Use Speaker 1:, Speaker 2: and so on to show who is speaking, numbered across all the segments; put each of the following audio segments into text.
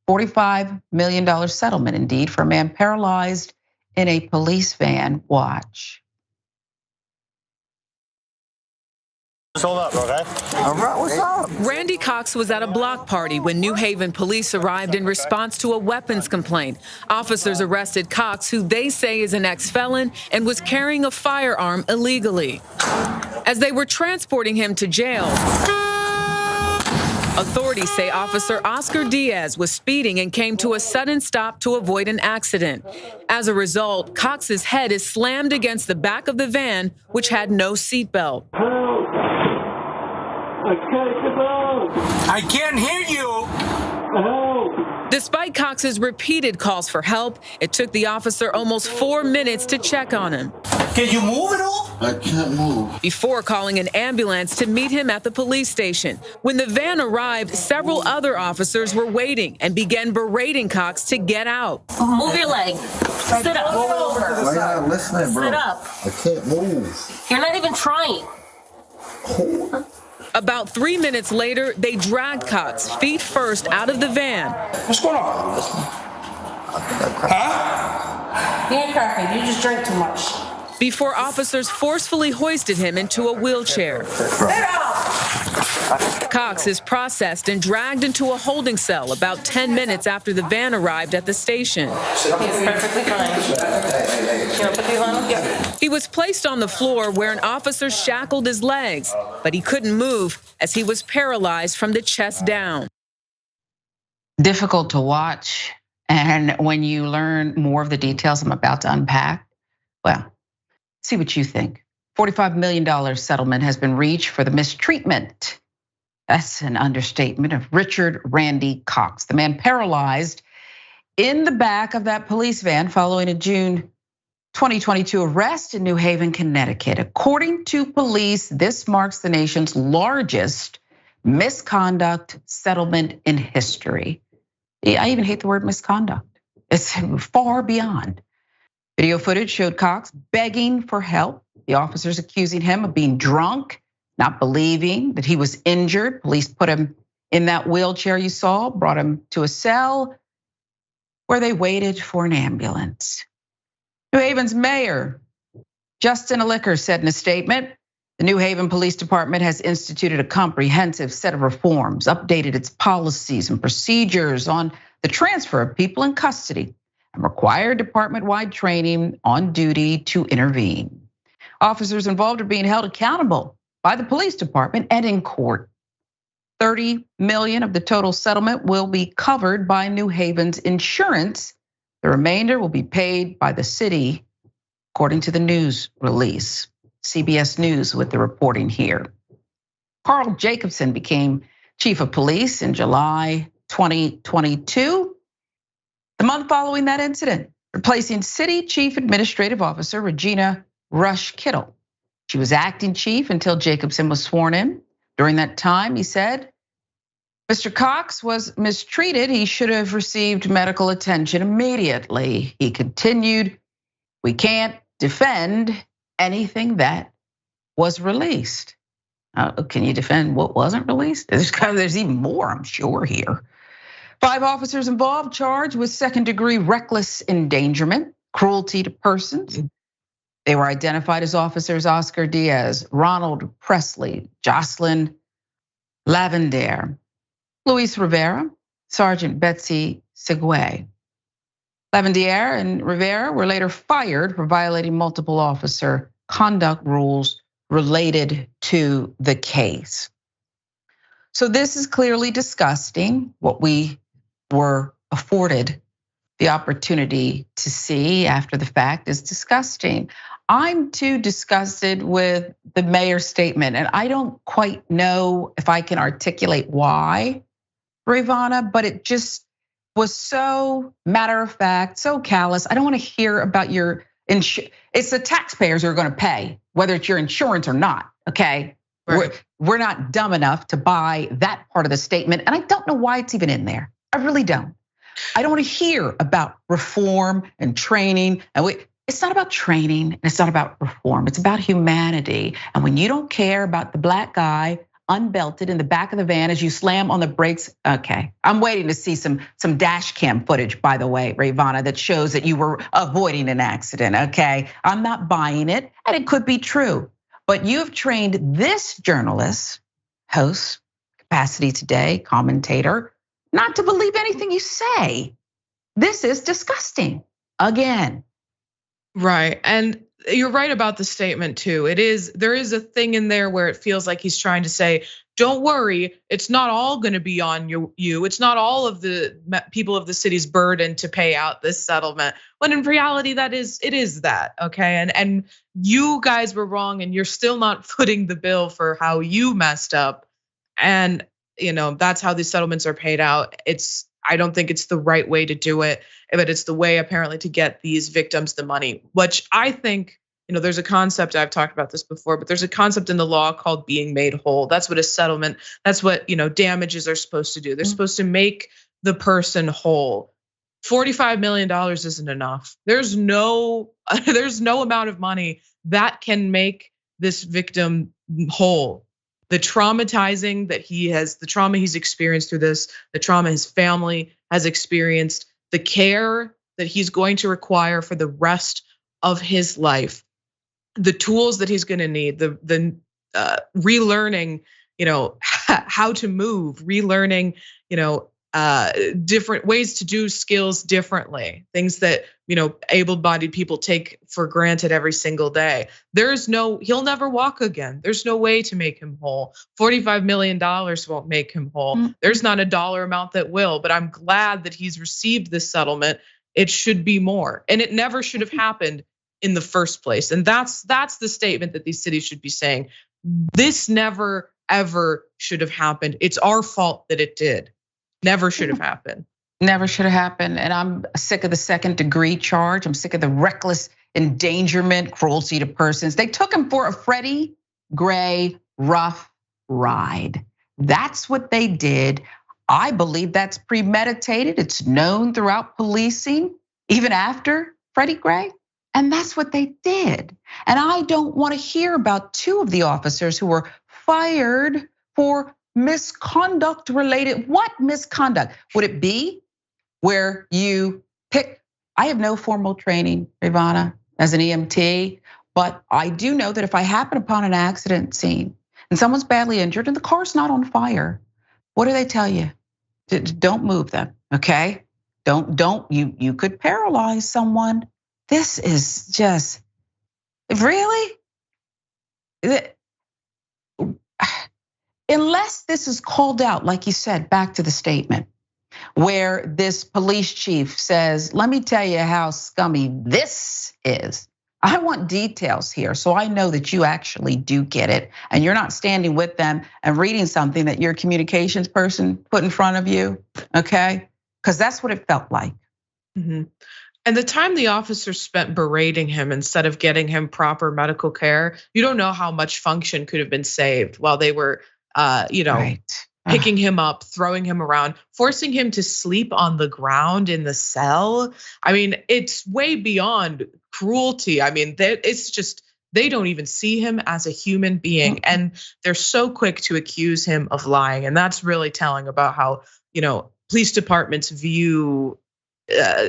Speaker 1: $45 million settlement indeed for a man paralyzed in a police van. Watch.
Speaker 2: Hold up, okay?
Speaker 3: All right, what's up?
Speaker 4: Randy Cox was at a block party when New Haven police arrived in response to a weapons complaint. Officers arrested Cox, who they say is an ex-felon and was carrying a firearm illegally. As they were transporting him to jail, authorities say Officer Oscar Diaz was speeding and came to a sudden stop to avoid an accident. As a result, Cox's head is slammed against the back of the van, which had no seatbelt.
Speaker 5: I can't hear you.
Speaker 4: Despite Cox's repeated calls for help, it took the officer almost 4 minutes to check on him.
Speaker 5: Can you move at all?
Speaker 3: I can't move.
Speaker 4: Before calling an ambulance to meet him at the police station. When the van arrived, several other officers were waiting and began berating Cox to get out.
Speaker 6: Move your leg. Sit up. Roll over.
Speaker 3: Why you not listening, bro?
Speaker 6: Sit up.
Speaker 3: I can't move.
Speaker 6: You're not even trying.
Speaker 4: About 3 minutes later, they dragged Cox feet first out of the van.
Speaker 5: What's going on? Huh?
Speaker 6: You ain't cracking. You just drank too much.
Speaker 4: Before officers forcefully hoisted him into a wheelchair. Cox is processed and dragged into a holding cell about 10 minutes after the van arrived at the station.
Speaker 6: He's perfectly fine. You want to put these on? Yeah.
Speaker 4: He was placed on the floor where an officer shackled his legs, but he couldn't move as he was paralyzed from the chest down.
Speaker 1: Difficult to watch. And when you learn more of the details I'm about to unpack, well, see what you think. $45 million settlement has been reached for the mistreatment. That's an understatement of Richard Randy Cox, the man paralyzed in the back of that police van following a June 2022 arrest in New Haven, Connecticut. According to police, this marks the nation's largest misconduct settlement in history. I even hate the word misconduct. It's far beyond. Video footage showed Cox begging for help. The officers accusing him of being drunk, not believing that he was injured. Police put him in that wheelchair you saw, brought him to a cell where they waited for an ambulance. New Haven's mayor, Justin Elicker, said in a statement, the New Haven Police Department has instituted a comprehensive set of reforms, updated its policies and procedures on the transfer of people in custody, and required department-wide training on duty to intervene. Officers involved are being held accountable by the police department and in court. 30 million of the total settlement will be covered by New Haven's insurance. The remainder will be paid by the city, according to the news release. CBS News with the reporting here. Carl Jacobson became chief of police in July 2022, the month following that incident, replacing city chief administrative officer Regina Rush Kittle. She was acting chief until Jacobson was sworn in. During that time, he said, Mr. Cox was mistreated. He should have received medical attention immediately. He continued, we can't defend anything that was released. Can you defend what wasn't released? There's even more, I'm sure, here. 5 officers involved charged with second-degree reckless endangerment, cruelty to persons. They were identified as officers Oscar Diaz, Ronald Presley, Jocelyn Lavendaire, Luis Rivera, Sergeant Betsy Segway. Lavendaire and Rivera were later fired for violating multiple officer conduct rules related to the case. So this is clearly disgusting. What we were afforded the opportunity to see after the fact is disgusting. I'm too disgusted with the mayor's statement, and I don't quite know if I can articulate why, Ravana, but it just was so matter of fact, so callous. I don't want to hear about your insurance. It's the taxpayers who are going to pay, whether it's your insurance or not, okay? Right. We're not dumb enough to buy that part of the statement, and I don't know why it's even in there. I really don't. I don't want to hear about reform and training. It's not about training, and it's not about reform. It's about humanity. And when you don't care about the black guy unbelted in the back of the van as you slam on the brakes. Okay, I'm waiting to see some dash cam footage, by the way, Rayyvana, that shows that you were avoiding an accident, okay? I'm not buying it, and it could be true. But you've trained this journalist, host, Capacity Today, commentator, not to believe anything you say. This is disgusting, again.
Speaker 7: Right, and you're right about the statement too. There is a thing in there where it feels like he's trying to say, don't worry, it's not all gonna be on you. It's not all of the people of the city's burden to pay out this settlement. When in reality, it is that, okay? And you guys were wrong, and you're still not footing the bill for how you messed up. And that's how these settlements are paid out. I don't think it's the right way to do it, but it's the way apparently to get these victims the money, which I think, there's a concept, I've talked about this before, but there's a concept in the law called being made whole. That's what a settlement, that's what, damages are supposed to do. They're supposed to make the person whole. $45 million isn't enough. There's no amount of money that can make this victim whole. The traumatizing that the trauma he's experienced through this, the trauma his family has experienced, the care that he's going to require for the rest of his life, the tools that he's going to need, the relearning, how to move, relearning, different ways to do skills differently, things that, able-bodied people take for granted every single day. He'll never walk again. There's no way to make him whole. $45 million won't make him whole. There's not a dollar amount that will, but I'm glad that he's received this settlement. It should be more, and it never should have happened in the first place. And that's the statement that these cities should be saying. This never, ever should have happened. It's our fault that it did. Never should have happened.
Speaker 1: Never should have happened. And I'm sick of the second-degree charge. I'm sick of the reckless endangerment, cruelty to persons. They took him for a Freddie Gray rough ride. That's what they did. I believe that's premeditated. It's known throughout policing, even after Freddie Gray. And that's what they did. And I don't want to hear about two of the officers who were fired for misconduct related. What misconduct? Would it be where you pick? I have no formal training, Rayyvana, as an EMT, but I do know that if I happen upon an accident scene and someone's badly injured and the car's not on fire, what do they tell you? Don't move them, okay? You could paralyze someone. This is just, really? Unless this is called out, like you said, back to the statement, where this police chief says, let me tell you how scummy this is. I want details here so I know that you actually do get it and you're not standing with them and reading something that your communications person put in front of you, okay? Because that's what it felt like.
Speaker 7: And the time the officers spent berating him instead of getting him proper medical care, you don't know how much function could have been saved while they were,
Speaker 1: Right.
Speaker 7: Picking him up, throwing him around, forcing him to sleep on the ground in the cell. I mean, it's way beyond cruelty. I mean, it's just, they don't even see him as a human being. And they're so quick to accuse him of lying. And that's really telling about how, police departments view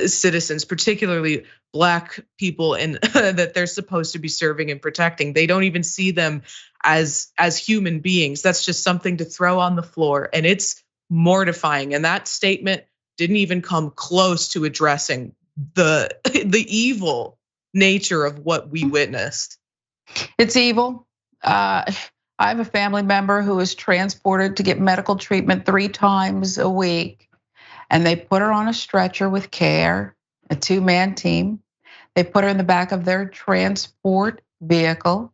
Speaker 7: citizens, particularly Black people, and that they're supposed to be serving and protecting. They don't even see them as human beings. That's just something to throw on the floor, and it's mortifying. And that statement didn't even come close to addressing the evil nature of what we witnessed.
Speaker 1: It's evil. I have a family member who is transported to get medical treatment 3 times a week. And they put her on a stretcher with care, a 2-man team. They put her in the back of their transport vehicle.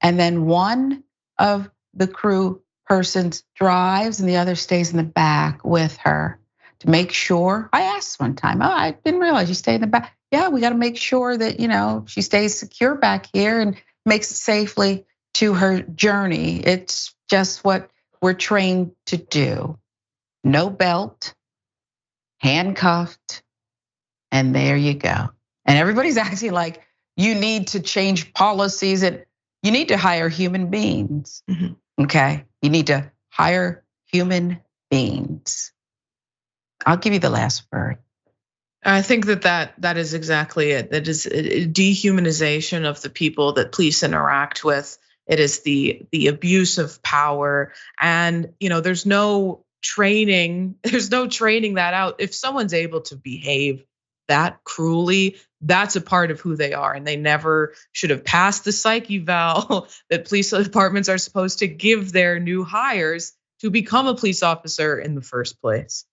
Speaker 1: And then one of the crew persons drives and the other stays in the back with her to make sure. I asked one time, I didn't realize you stay in the back. Yeah, we got to make sure that, she stays secure back here and makes it safely to her journey. It's just what we're trained to do. No belt, handcuffed, and there you go. And everybody's acting like you need to change policies and you need to hire human beings, okay? You need to hire human beings. I'll give you the last word.
Speaker 7: I think that is exactly it. That is a dehumanization of the people that police interact with. It is the abuse of power, and there's no training. There's no training that out. If someone's able to behave that cruelly, that's a part of who they are, and they never should have passed the psych eval that police departments are supposed to give their new hires to become a police officer in the first place.